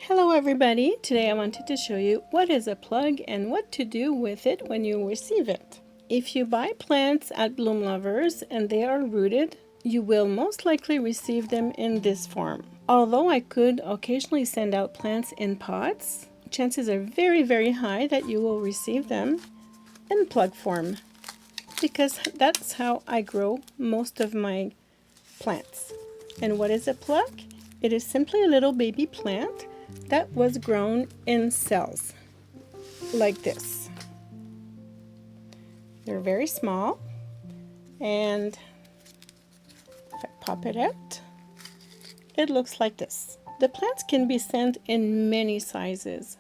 Hello everybody! Today I wanted to show you what is a plug and what to do with it when you receive it. If you buy plants at Bloom Lovers and they are rooted, you will most likely receive them in this form. Although I could occasionally send out plants in pots, chances are very high that you will receive them in plug form, because that's how I grow most of my plants. And what is a plug? It is simply a little baby plant that was grown in cells, like this. They're very small, and if I pop it out, it looks like this. The plants can be sent in many sizes.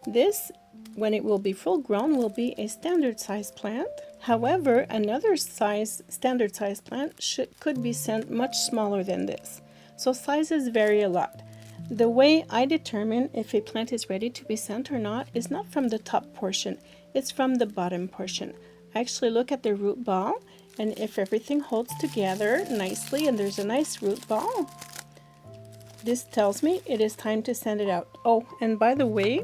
This, when it will be full grown, will be a standard size plant. However, another standard size plant could be sent much smaller than this. So sizes vary a lot. The way I determine if a plant is ready to be sent or not is not from the top portion, it's from the bottom portion. I actually look at the root ball, and if everything holds together nicely and there's a nice root ball, this tells me it is time to send it out. Oh, and by the way,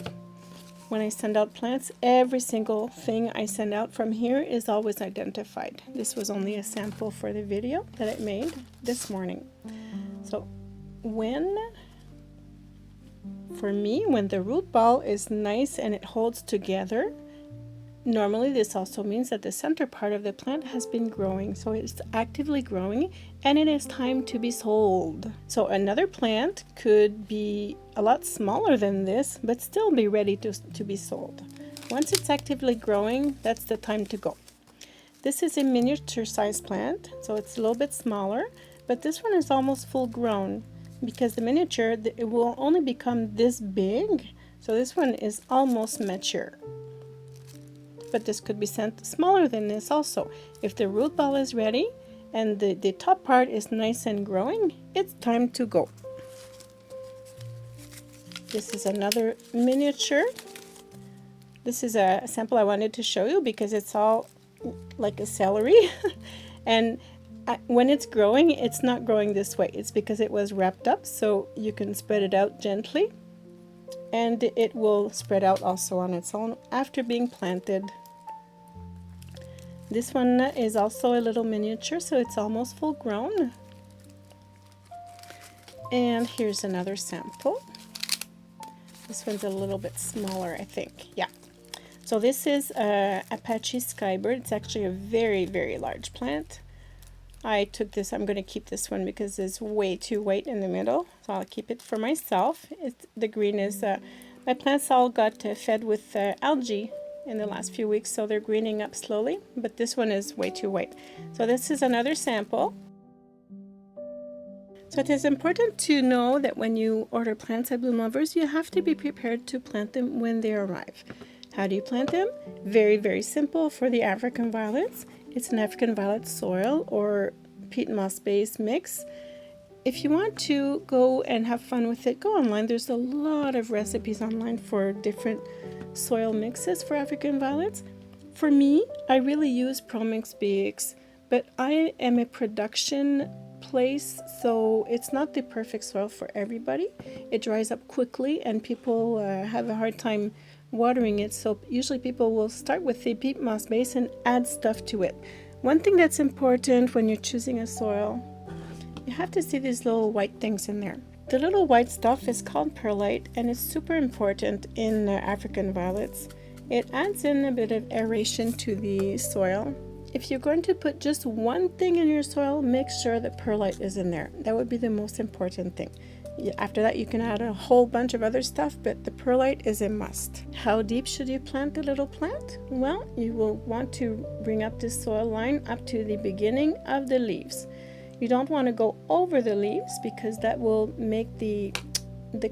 when I send out plants, every single thing I send out from here is always identified. This was only a sample for the video that I made this morning. So for me, when the root ball is nice and it holds together, normally this also means that the center part of the plant has been growing. So it's actively growing and it is time to be sold. So another plant could be a lot smaller than this, but still be ready to be sold. Once it's actively growing, that's the time to go. This is a miniature size plant, so it's a little bit smaller, but this one is almost full grown. Because the miniature, it will only become this big, so this one is almost mature. But this could be sent smaller than this also. If the root ball is ready and the top part is nice and growing, it's time to go. This is another miniature. This is a sample I wanted to show you because it's all like a celery. And when it's growing, it's not growing this way. It's because it was wrapped up, so you can spread it out gently, and it will spread out also on its own after being planted. This one is also a little miniature, so it's almost full grown. And here's another sample. This one's a little bit smaller, I think. Yeah. So this is Apache Skybird. It's actually a very large plant. I took this, I'm going to keep this one because it's way too white in the middle, so I'll keep it for myself. The green is, my plants all got fed with algae in the last few weeks, so they're greening up slowly, but this one is way too white. So this is another sample. So it is important to know that when you order plants at Bloom Lovers, you have to be prepared to plant them when they arrive. How do you plant them? Very simple for the African violets. It's an African violet soil or peat moss base mix. If you want to go and have fun with it, go online. There's a lot of recipes online for different soil mixes for African violets. For me, I really use ProMix BX, but I am a production place, so it's not the perfect soil for everybody. It dries up quickly and people have a hard time watering it, so usually people will start with the peat moss base and add stuff to it. One thing that's important when you're choosing a soil, you have to see these little white things in there. The little white stuff is called perlite, and it's super important in African violets. It adds in a bit of aeration to the soil. If you're going to put just one thing in your soil, make sure that perlite is in there. That would be the most important thing. After that, you can add a whole bunch of other stuff, but the perlite is a must. How deep should you plant the little plant? Well, you will want to bring up this soil line up to the beginning of the leaves. You don't want to go over the leaves because that will make the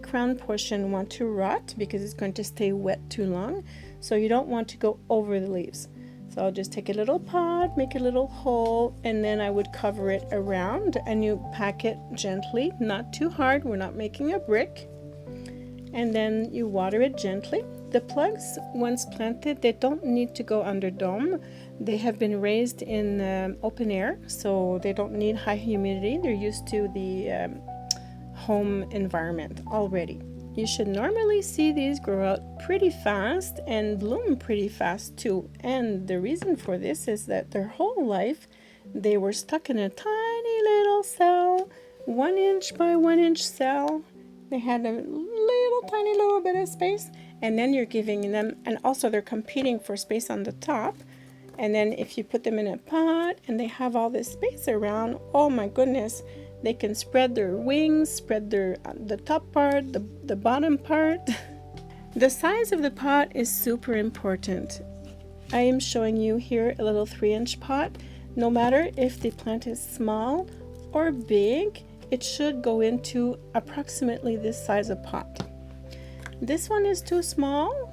crown portion want to rot because it's going to stay wet too long. So you don't want to go over the leaves. So I'll just take a little pot, make a little hole, and then I would cover it around, and you pack it gently, not too hard. We're not making a brick. And then you water it gently. The plugs, once planted, they don't need to go under dome. They have been raised in open air, so they don't need high humidity. They're used to the home environment already. you should normally see these grow out pretty fast and bloom pretty fast too. And the reason for this is that their whole life they were stuck in a tiny little cell, 1 inch by 1 inch cell. They had a little tiny little bit of space, and then you're giving them, and also they're competing for space on the top. And then if you put them in a pot and they have all this space around, oh my goodness, they can spread their wings, spread the top part, the bottom part. The size of the pot is super important. I am showing you here a little 3-inch pot. No matter if the plant is small or big, it should go into approximately this size of pot. This one is too small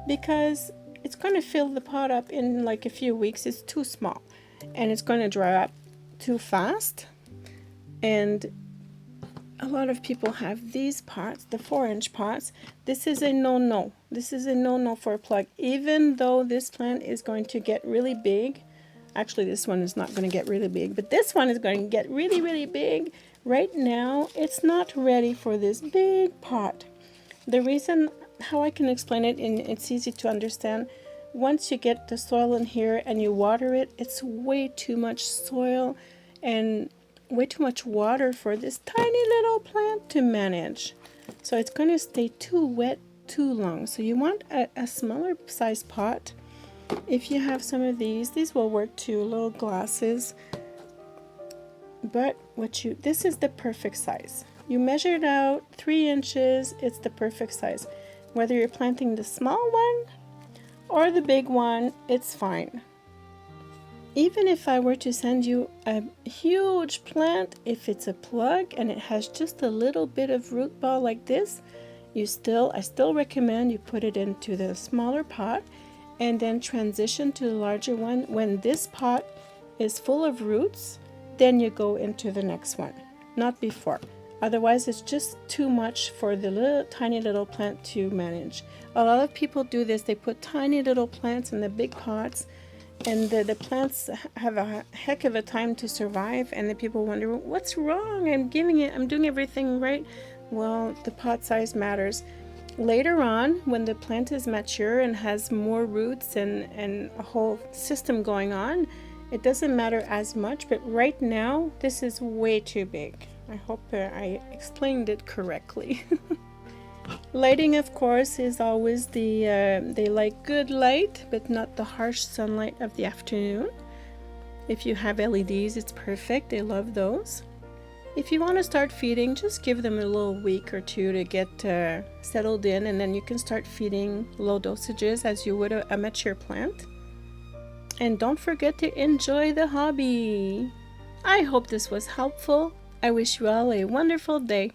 because it's going to fill the pot up in like a few weeks. It's too small and it's going to dry up too fast. And a lot of people have these pots, the 4-inch pots. This is a no-no. This is a no-no for a plug. Even though this plant is going to get really big, actually this one is not going to get really big, but this one is going to get really, really big. Right now, it's not ready for this big pot. The reason, how I can explain it, and it's easy to understand, once you get the soil in here and you water it, it's way too much soil and way too much water for this tiny little plant to manage. So it's going to stay too wet too long. So you want a smaller size pot. If you have some of these will work too, little glasses. But this is the perfect size. You measured out 3 inches, it's the perfect size. Whether you're planting the small one or the big one, it's fine. Even if I were to send you a huge plant, if it's a plug and it has just a little bit of root ball like this, I still recommend you put it into the smaller pot and then transition to the larger one. When this pot is full of roots, then you go into the next one, not before. Otherwise, it's just too much for the tiny little plant to manage. A lot of people do this. They put tiny little plants in the big pots, and the plants have a heck of a time to survive, and the people wonder, what's wrong? I'm doing everything right. Well, the pot size matters. Later on, when the plant is mature and has more roots and a whole system going on, it doesn't matter as much, but right now, this is way too big. I hope I explained it correctly. Lighting, of course, is always they like good light, but not the harsh sunlight of the afternoon. If you have LEDs, it's perfect. They love those. If you want to start feeding, just give them a little week or two to get settled in, and then you can start feeding low dosages as you would a mature plant. And don't forget to enjoy the hobby. I hope this was helpful. I wish you all a wonderful day.